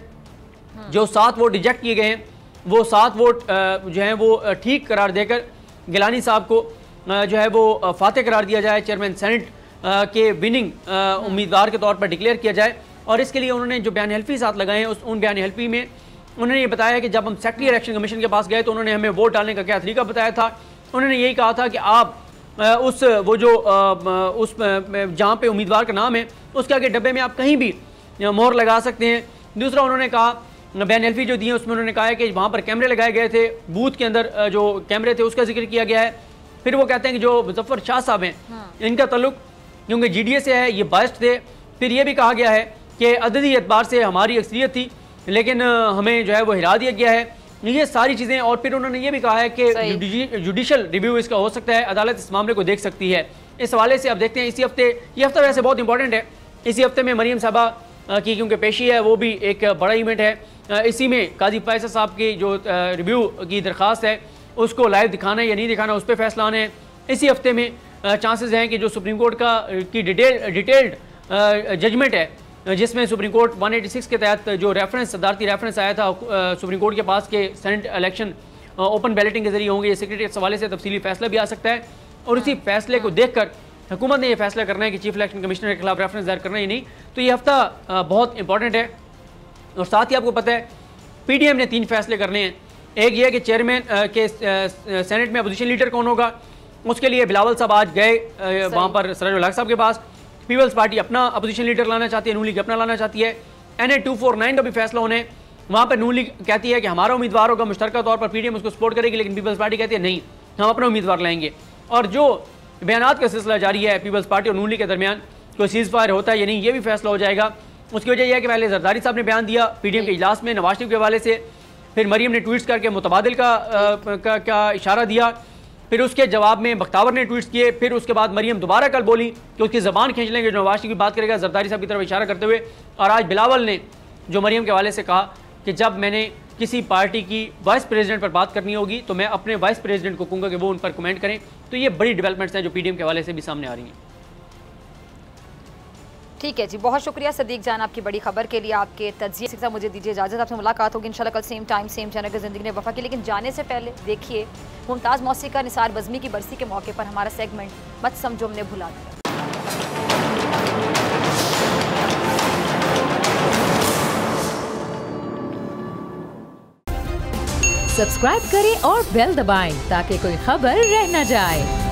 जो 7 वोट रिजेक्ट किए गए हैं वो 7 वोट जो हैं वो ठीक करार देकर गिलानी साहब को जो है वो फातेह करार दिया जाए, चेयरमैन सेनेट के विनिंग उम्मीदवार के तौर पर डिक्लेयर किया जाए। और इसके लिए उन्होंने जो बयान हल्फी साथ लगाए हैं उन बयान हल्फी में उन्होंने ये बताया कि जब हम सेक्रेटरी इलेक्शन कमीशन के पास गए तो उन्होंने हमें वोट डालने का क्या तरीका बताया था। उन्होंने यही कहा था कि आप उस जहाँ पे उम्मीदवार का नाम है उसके आगे डब्बे में आप कहीं भी मोहर लगा सकते हैं। दूसरा उन्होंने कहा, बयान हल्फी जो दी है उसमें उन्होंने कहा है कि वहाँ पर कैमरे लगाए गए थे, बूथ के अंदर जो कैमरे थे उसका जिक्र किया गया है। फिर वो कहते हैं कि जो मुजफ्फर शाह साहब हैं इनका तल्लुक क्योंकि GDA से है, ये बाइस्ड थे। फिर ये भी कहा गया है कि अददी एतबार से हमारी अक्सरियत थी लेकिन हमें जो है वो हिरा दिया गया है, ये सारी चीज़ें। और फिर उन्होंने ये भी कहा है कि जुडिशल रिव्यू इसका हो सकता है, अदालत इस मामले को देख सकती है। इस हवाले से अब देखते हैं इसी हफ्ते, ये हफ्ता वैसे बहुत इंपॉर्टेंट है, इसी हफ्ते में मरीम साहबा की क्योंकि पेशी है वो भी एक बड़ा इवेंट है। इसी में काजी फैसल साहब की जो रिव्यू की दरख्वास्त है उसको लाइव दिखाना है या नहीं दिखाना, उस पर फैसला आना है। इसी हफ्ते में चांसेस हैं कि जो सुप्रीम कोर्ट की डिटेल्ड जजमेंट है जिसमें सुप्रीम कोर्ट 186 के तहत जो रेफरेंस सदारती रेफरेंस आया था सुप्रीम कोर्ट के पास के सेनेट इलेक्शन ओपन बैलेटिंग के जरिए होंगे, सेक्रेटरी के हवाले से तफसीली फैसला भी आ सकता है। और उसी फैसले को देखकर हुकूमत ने यह फैसला करना है कि चीफ इलेक्शन कमिश्नर के खिलाफ रेफरेंस दायर करना ही नहीं। तो ये हफ्ता बहुत इंपॉर्टेंट है। और साथ ही आपको पता है PDM ने 3 फैसले करने हैं। एक ये है कि चेयरमैन के सेनेट में अपोजिशन लीडर कौन होगा, उसके लिए बिलावल साहब आज गए वहाँ पर सराजुल हक साहब के पास। पीपल्स पार्टी अपना अपोजिशन लीडर लाना चाहती है, नून लीग अपना लाना चाहती है। NA 249 का भी फैसला होने, वहाँ पर नून लीग कहती है कि हमारा उम्मीदवार होगा, मुश्तरका तौर पर PDM उसको सपोर्ट करेगी, लेकिन पीपल्स पार्टी कहती है नहीं, हम अपना उम्मीदवार लाएंगे। और जो बयानात का सिलसिला जारी है पीपल्स पार्टी और नून लीग के दरमियान, कोई सीज़ फायर होता है या नहीं, ये भी फैसला हो जाएगा। उसकी वजह यह है कि पहले जरदारी साहब ने बयान दिया PDM के इजलास में नवाज शरीफ के हवाले से, फिर मरीम ने ट्वीट्स करके मुतबादिल का इशारा दिया, फिर उसके जवाब में बख्तावर ने ट्वीट्स किए, फिर उसके बाद मरीम दोबारा कल बोली कि उसकी ज़बान खींच लेंगे जो नवाज शरीफ की बात करेगा, जरदारी साहब की तरफ इशारा करते हुए। और आज बिलावल ने जो मरीम के हवाले से कहा कि जब मैंने किसी पार्टी की वाइस प्रेसिडेंट पर बात करनी होगी तो मैं अपने वाइस प्रेसिडेंट को कहूँगा कि वो उन पर कमेंट करें। तो ये बड़ी डेवलपमेंट्स हैं जो PDM के हवाले से भी सामने आ रही हैं। ठीक है जी, बहुत शुक्रिया सदीक जान आपकी बड़ी खबर के लिए, आपके तज्जिए के साथ मुझे दीजिए इजाज़त। आपसे मुलाकात होगी इंशाल्लाह कल सेम टाइम सेम चैनल के ज़िंदगी ने वफ़ा की। लेकिन जाने से पहले देखिए मुमताज़ मौसीका निसार बज़मी की बरसी के मौके पर हमारा सेगमेंट मत समझो हमने भुला दिया। सब्सक्राइब करें और बेल दबाएं ताकि कोई खबर रह न जाए।